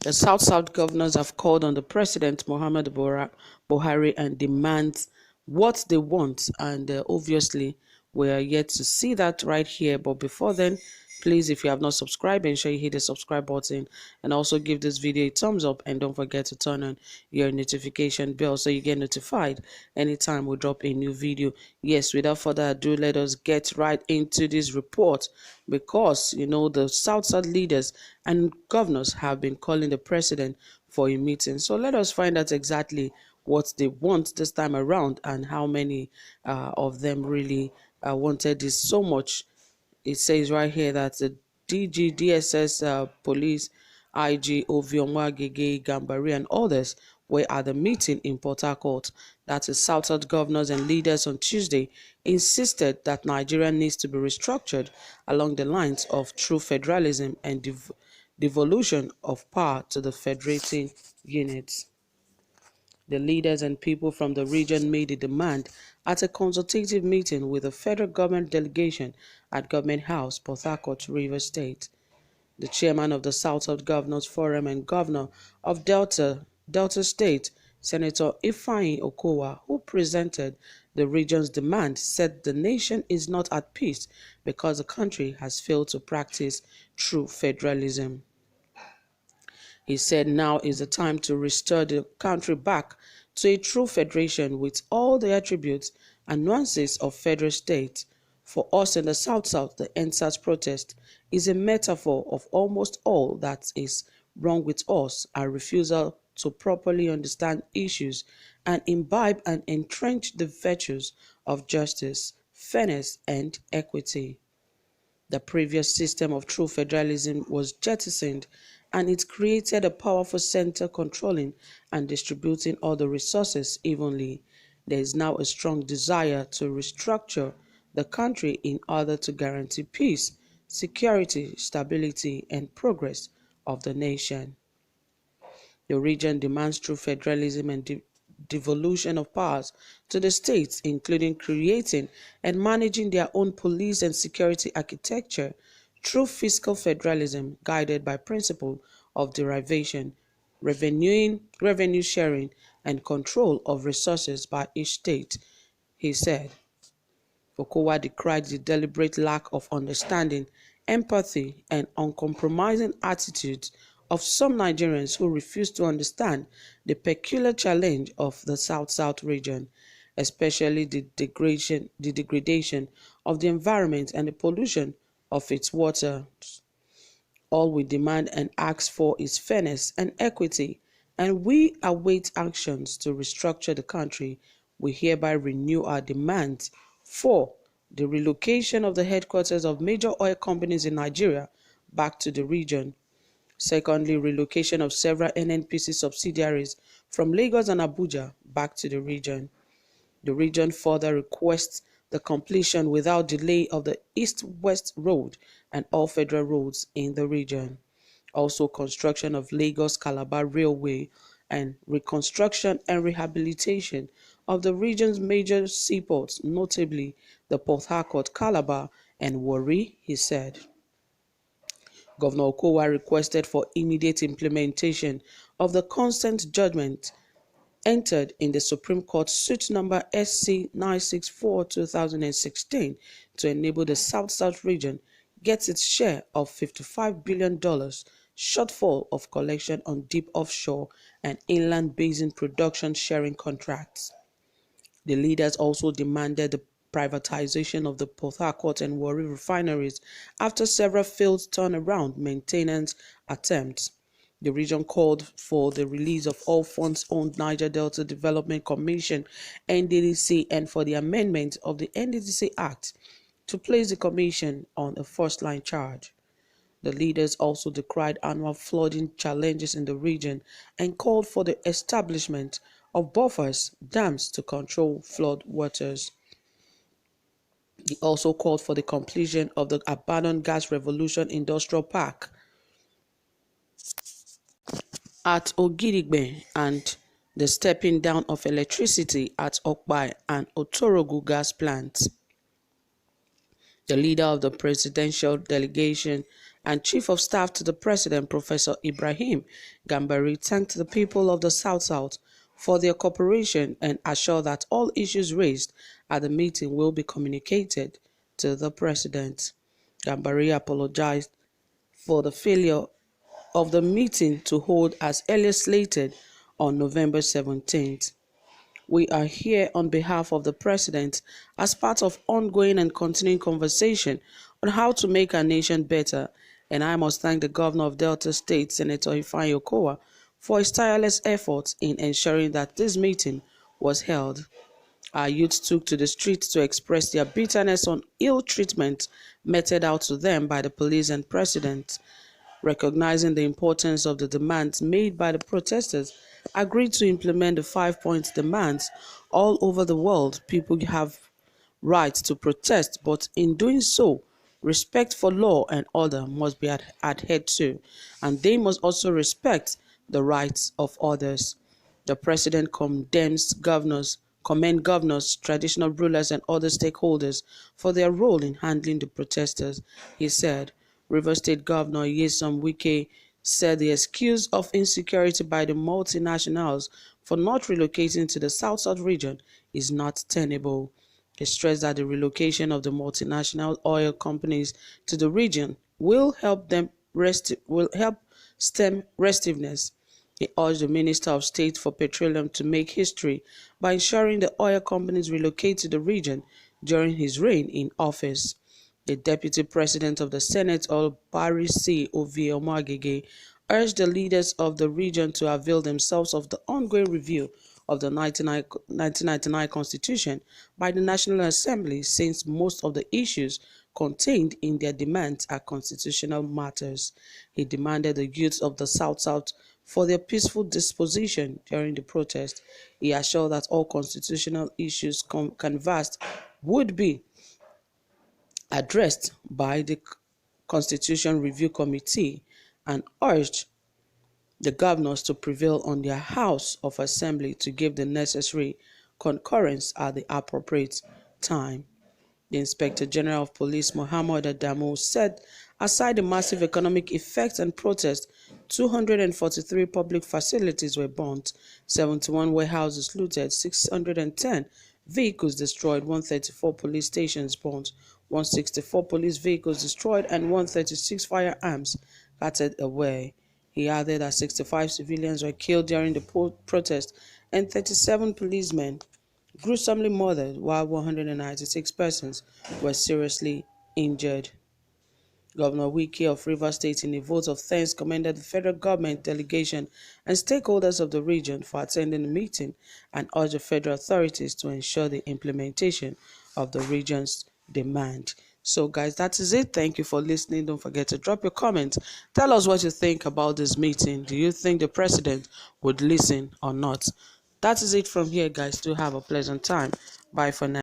The South governors have called on the President Muhammad Buhari and demand what they want, and obviously we are yet to see that right here. But before then, please, if you have not subscribed, ensure you hit the subscribe button and also give this video a thumbs up, and don't forget to turn on your notification bell so you get notified anytime we drop a new video. Yes, without further ado, let us get right into this report, because the South leaders and governors have been calling the president for a meeting. So let us find out exactly what they want this time around, and how many of them really wanted this so much. It says right here that the DGDSS police IG Ovioma Gege Gambari and others were at the meeting in Port Harcourt. That is, Southern governors and leaders on Tuesday insisted that Nigeria needs to be restructured along the lines of true federalism and devolution of power to the federating units. The leaders and people from the region made a demand at a consultative meeting with the federal government delegation at Government House, Port Harcourt, Rivers State. The chairman of the South Governors Forum and governor of Delta State, Senator Ifeanyi Okowa, who presented the region's demand, said the nation is not at peace because the country has failed to practice true federalism. He said now is the time to restore the country back to a true federation with all the attributes and nuances of federal state. For us in the South, the EndSARS protest is a metaphor of almost all that is wrong with us: our refusal to properly understand issues and imbibe and entrench the virtues of justice, fairness, and equity. The previous system of true federalism was jettisoned, and it created a powerful center controlling and distributing all the resources evenly. There is now a strong desire to restructure the country in order to guarantee peace, security, stability, and progress of the nation. The region demands true federalism and devolution of powers to the states, including creating and managing their own police and security architecture, true fiscal federalism guided by principle of derivation, revenue sharing, and control of resources by each state, he said. Okowa decried the deliberate lack of understanding, empathy, and uncompromising attitudes of some Nigerians who refuse to understand the peculiar challenge of the South region, especially the degradation of the environment and the pollution of its waters. All we demand and ask for is fairness and equity, and we await actions to restructure the country. We hereby renew our demands for the relocation of the headquarters of major oil companies in Nigeria back to the region. Secondly, relocation of several NNPC subsidiaries from Lagos and Abuja back to the region. The region further requests the completion without delay of the East-West Road and all federal roads in the region. Also, construction of Lagos-Calabar Railway and reconstruction and rehabilitation of the region's major seaports, notably the Port Harcourt, Calabar, and Warri, he said. Governor Okowa requested for immediate implementation of the consent judgment entered in the Supreme Court suit number SC 964/2016 to enable the South region get its share of $55 billion shortfall of collection on deep offshore and inland basin production sharing contracts. The leaders also demanded the privatization of the Port Harcourt and Warri refineries after several failed turnaround maintenance attempts. The region called for the release of all funds-owned Niger Delta Development Commission (NDDC) and for the amendment of the NDDC Act to place the commission on a first-line charge. The leaders also decried annual flooding challenges in the region and called for the establishment of buffers, dams to control flood waters. He also called for the completion of the abandoned Gas Revolution Industrial Park at Ogidigbe and the stepping down of electricity at Okpai and Otorogu gas plants. The leader of the presidential delegation and Chief of Staff to the President, Professor Ibrahim Gambari, thanked the people of the South-South for their cooperation and assured that all issues raised at the meeting will be communicated to the President. Gambari apologized for the failure of the meeting to hold as earlier slated on November 17th. We are here on behalf of the President as part of ongoing and continuing conversation on how to make our nation better, and I must thank the Governor of Delta State, Senator Ifeanyi Okowa, for his tireless efforts in ensuring that this meeting was held. Our youth took to the streets to express their bitterness on ill treatment meted out to them by the police and President. Recognizing the importance of the demands made by the protesters, agreed to implement the 5-point demands. All over the world, people have rights to protest, but in doing so, respect for law and order must be adhered to, and they must also respect the rights of others. The president commend governors, traditional rulers, and other stakeholders for their role in handling the protesters. He said, Rivers State Governor Nyesom Wike said the excuse of insecurity by the multinationals for not relocating to the South-South region is not tenable. He stressed that the relocation of the multinational oil companies to the region will help stem restiveness. He urged the Minister of State for Petroleum to make history by ensuring the oil companies relocate to the region during his reign in office. The Deputy President of the Senate, Buhari C. Omagege, urged the leaders of the region to avail themselves of the ongoing review of the 1999 Constitution by the National Assembly, since most of the issues contained in their demands are constitutional matters. He demanded the youth of the South-South for their peaceful disposition during the protest. He assured that all constitutional issues canvassed would be addressed by the Constitution Review Committee and urged the governors to prevail on their House of Assembly to give the necessary concurrence at the appropriate time. The Inspector General of Police, Mohammed Adamu, said aside the massive economic effects and protests, 243 public facilities were burnt, 71 warehouses looted, 610 vehicles destroyed, 134 police stations burnt, 164 police vehicles destroyed, and 136 firearms carted away. He added that 65 civilians were killed during the protest and 37 policemen gruesomely murdered, while 196 persons were seriously injured. Governor Wike of Rivers State, in a vote of thanks, commended the federal government delegation and stakeholders of the region for attending the meeting and urged the federal authorities to ensure the implementation of the region's demand. So guys, that is it. Thank you for listening. Don't forget to drop your comments. Tell us what you think about this meeting. Do you think the president would listen or not? That is it from here, guys. Do have a pleasant time. Bye for now.